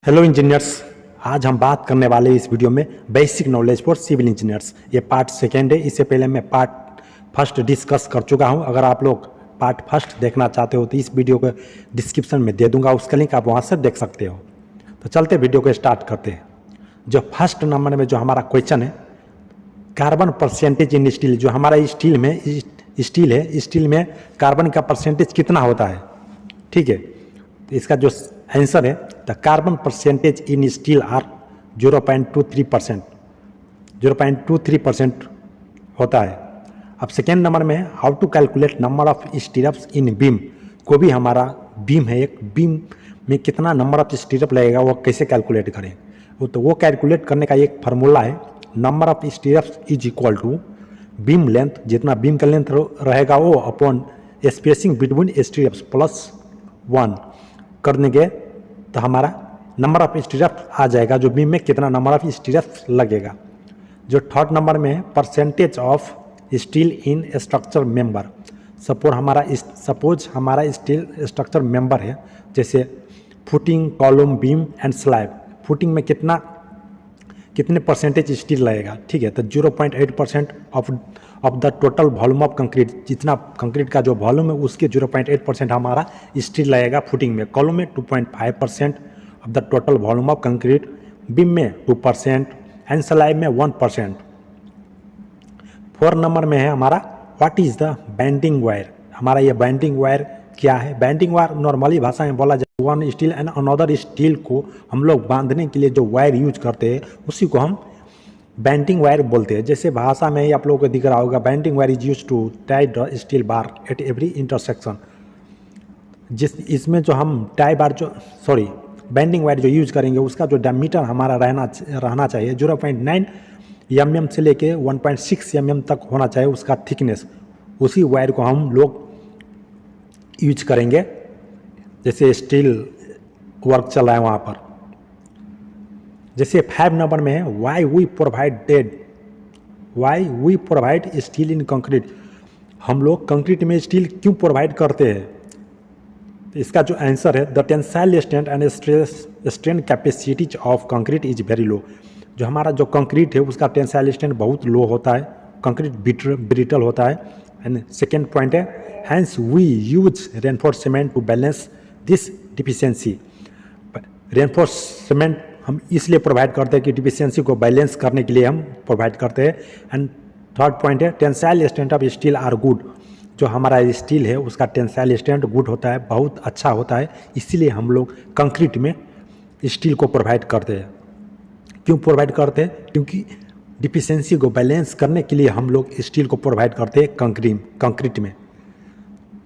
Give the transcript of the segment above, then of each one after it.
Hello engineers. आज हम बात करने वाले इस वीडियो में basic knowledge for civil engineers. ये पार्ट सेकेंड है। इससे पहले मैं पार्ट फर्स्ट डिस्कस कर चुका हूं। अगर आप लोग पार्ट फर्स्ट देखना चाहते हो तो इस वीडियो को डिस्क्रिप्शन में दे दूंगा, उसका लिंक आप वहां से देख सकते हो। तो चलते वीडियो को स्टार्ट करते हैं। जो फर्स्ट नंबर में जो हमारा क्वेश्चन है, कार्बन परसेंटेज इन स्टील। जो हमारा स्टील है, स्टील में कार्बन का परसेंटेज कितना होता है। ठीक है, तो इसका जो आंसर है the carbon percentage in steel are 0.23%। 0.23% होता है। अब सेकेंड नंबर में how to calculate number of stirrups in beam. को भी हमारा बीम है, एक बीम में कितना नंबर ऑफ स्टीरप लगेगा वो कैसे कैलकुलेट करें। वो कैलकुलेट करने का एक फार्मूला है, number of stirrups is equal to beam length, जितना बीम का लेंथ रहेगा वो upon spacing between stirrups plus 1 करने के तो हमारा नंबर ऑफ स्टीरप्स आ जाएगा, जो बीम में कितना नंबर ऑफ स्टीरप्स लगेगा। जो थर्ड नंबर में है percentage of steel in structure member. Suppose हमारा स्टील स्ट्रक्चर मेंबर है, जैसे footing, column, beam and slab. Footing में कितने परसेंटेज स्टील लगेगा। ठीक है, तो 0.8% of the total volume of concrete. जितना कंक्रीट का जो वॉल्यूम है उसके 0.8% हमारा स्टील लगेगा फुटिंग में। कॉलम में 2.5% of the total volume of concrete, beam में 2% एंड स्लैब में 1%। 4 नंबर में है हमारा what is the bending wire. हमारा ये बैंडिंग वायर क्या है। बैंडिंग वायर नॉर्मली भाषा में बोला जाए one steel and another steel को हम लोग बांधने के लिए जो वायर यूज करते हैं उसी को हम बैंडिंग वायर बोलते हैं। जैसे भाषा में ही आप लोगों को दिख रहा होगा, bending wire is use to tie the steel bar at every intersection. इसमें जो हम बैंडिंग वायर जो यूज करेंगे उसका जो डायमीटर हमारा रहना चाहिए 0.9 mm से लेके 1.6 mm तक होना चाहिए उसका थिकनेस। उसी वायर को हम लोग यूज करेंगे जैसे स्टील वर्क चल रहा है वहाँ पर। जैसे 5 नंबर में है why we provide steel in concrete. हम लोग कंक्रीट में स्टील क्यों प्रोवाइड करते हैं। इसका जो आंसर है the tensile strength and strain capacity of concrete is very low. जो हमारा जो कंक्रीट है उसका टेंसाइल स्ट्रेंथ बहुत लो होता है, कंक्रीट ब्रिटल होता है। एंड सेकेंड पॉइंट है hence we use reinforcement to balance this deficiency. Reinforcement हम इसलिए प्रोवाइड करते हैं कि डिफिशियंसी को बैलेंस करने के लिए हम प्रोवाइड करते हैं। एंड थर्ड पॉइंट है tensile strength of steel are good. जो हमारा स्टील है उसका टेंसाइल स्ट्रेंथ गुड होता है, बहुत अच्छा होता है, इसीलिए हम लोग कंक्रीट में स्टील को प्रोवाइड करते हैं। क्यों प्रोवाइड करते हैं, क्योंकि डिफिशियंसी को बैलेंस करने के लिए हम लोग स्टील को प्रोवाइड करते हैं कंक्रीट में।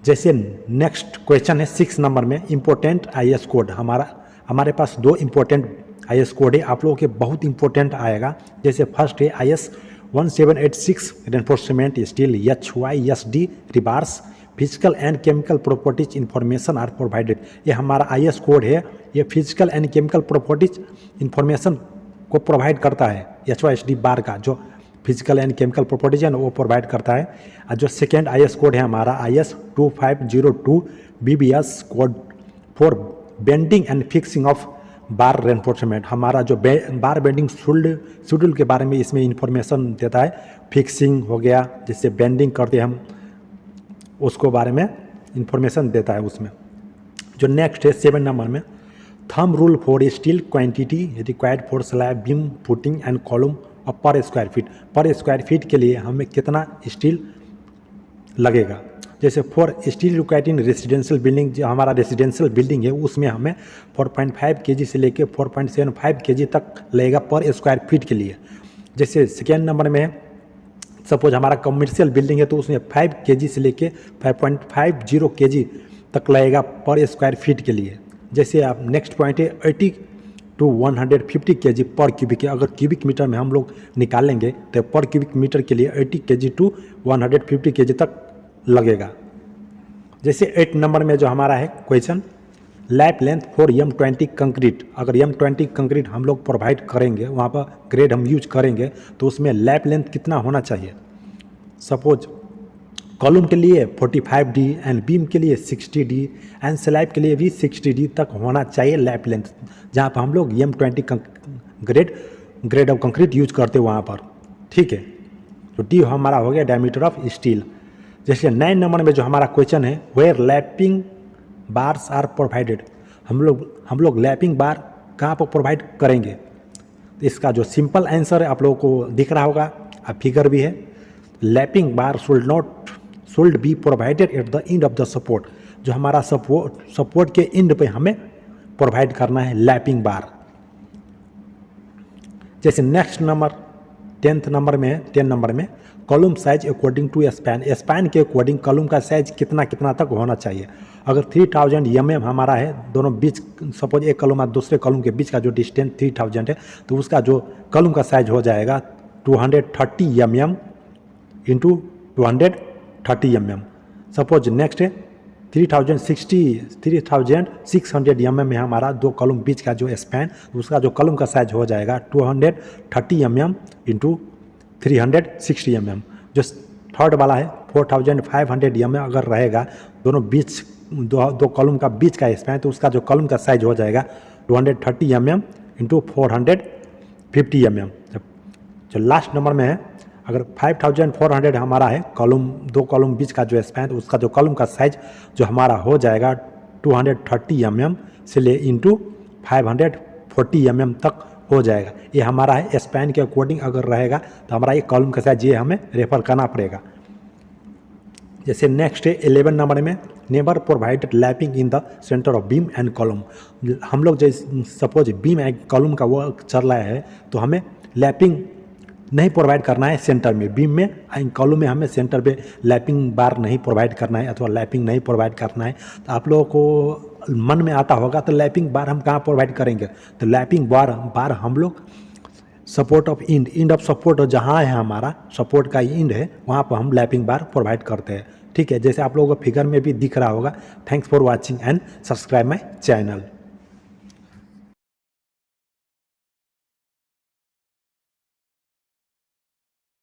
जैसे नेक्स्ट क्वेश्चन है 6 नंबर में इम्पोर्टेंट IS कोड। हमारे पास 2 इम्पोर्टेंट IS कोड है, आप लोगों के बहुत इंपॉर्टेंट आएगा। जैसे फर्स्ट है IS 1786 reinforcement steel HYSD rebars physical and chemical properties information are provided. ये हमारा IS कोड है, ये physical and chemical properties information को प्रोवाइड करता है। HYSD बार का जो फिजिकल एंड केमिकल प्रॉपर्टीज है वो प्रोवाइड करता है। और जो सेकेंड IS कोड है हमारा IS 2502 BBS code for bending and fixing of bar reinforcement. हमारा जो बार बेंडिंग शेड्यूल के बारे में इसमें इंफॉर्मेशन देता है। फिक्सिंग हो गया, जिससे बेंडिंग करते हैं हम, उसको बारे में इंफॉर्मेशन देता है उसमें। जो नेक्स्ट है 7 नंबर में thumb rule for steel quantity required for slab beam footing and column और पर स्क्वायर फीट। पर स्क्वायर फीट के लिए हमें कितना स्टील लगेगा। जैसे for steel required in residential building, जो हमारा रेजिडेंशियल बिल्डिंग है उसमें हमें 4.5 kg से लेके 4.75 kg तक लगेगा पर स्क्वायर फीट के लिए। जैसे सेकेंड नंबर में सपोज हमारा कमर्शियल बिल्डिंग है तो उसमें 5 kg से लेके 5.50 kg तक लगेगा पर स्क्वायर फीट के लिए। जैसे आप नेक्स्ट पॉइंट है 80 to 150 kg पर क्यूबिक। अगर क्यूबिक मीटर में हम लोग निकालेंगे तो पर क्यूबिक मीटर के लिए 80 kg to 150 kg तक लगेगा। जैसे 8 नंबर में जो हमारा है question lap length for M20 concrete. अगर M20 कंक्रीट हम लोग प्रोवाइड करेंगे, वहाँ पर ग्रेड हम यूज करेंगे, तो उसमें लैप लेंथ कितना होना चाहिए। सपोज कॉलम के लिए 45D एंड बीम के लिए 60D एंड स्लैब के लिए भी 60D तक होना चाहिए लैप लेंथ, जहाँ पर हम लोग M20 grade of concrete use करते हैं वहाँ पर। ठीक है, तो डी हमारा हो गया डायमीटर ऑफ स्टील। जैसे 9 नंबर में जो हमारा क्वेश्चन है, where lapping bars are provided, हम लोग लैपिंग बार कहाँ पर प्रोवाइड करेंगे। तो इसका जो सिंपल आंसर है आप लोगों को दिख रहा होगा, अब फिगर भी है। Lapping bar should be provided at the end of the support, जो हमारा सपोर्ट के एंड पे हमें प्रोवाइड करना है लैपिंग बार। जैसे नेक्स्ट नंबर 10 नंबर में column size according to span के अकॉर्डिंग कॉलम का साइज कितना तक होना चाहिए। अगर 3000 mm हमारा है, दोनों बीच सपोज एक कॉलम और दूसरे कॉलम के बीच का जो डिस्टेंस 3000 है, तो उसका जो कॉलम का साइज हो जाएगा 230 mm into 230 mm। Suppose next है 3600 mm में हमारा दो कॉलम बीच का जो स्पैन, उसका जो कॉलम का साइज हो जाएगा 230 mm इंटू 360 mm। जो थर्ड वाला है 4500 mm अगर रहेगा दोनों बीच दो कॉलम का बीच का स्पैन, तो उसका जो कॉलम का साइज हो जाएगा 230 mm इंटू 450 mm। जो लास्ट नंबर में है, अगर 5400 हमारा है दो कॉलम बीच का जो स्पैन, उसका जो कॉलम का साइज जो हमारा हो जाएगा 230 mm से ले इंटू 540 mm तक हो जाएगा। ये हमारा है स्पैन के अकॉर्डिंग अगर रहेगा तो हमारा ये कॉलम का साइज ये हमें रेफर करना पड़ेगा। जैसे नेक्स्ट है 11 नंबर में, never provided lapping in the centre of beam and column. हम लोग जैसे सपोज बीम एंड कॉलम का वर्क चल रहा है, तो हमें लैपिंग नहीं प्रोवाइड करना है सेंटर में, बीम में एंड कॉलम में हमें सेंटर पे लैपिंग बार नहीं प्रोवाइड करना है अथवा लैपिंग नहीं प्रोवाइड करना है। तो आप लोगों को मन में आता होगा तो लैपिंग बार हम कहाँ प्रोवाइड करेंगे, तो लैपिंग बार हम लोग support of end of support जहाँ है हमारा सपोर्ट का इंड है, वहाँ पर हम लैपिंग बार प्रोवाइड करते हैं। ठीक है, जैसे आप लोगों को फिगर में भी दिख रहा होगा। Thanks for watching and subscribe my channel.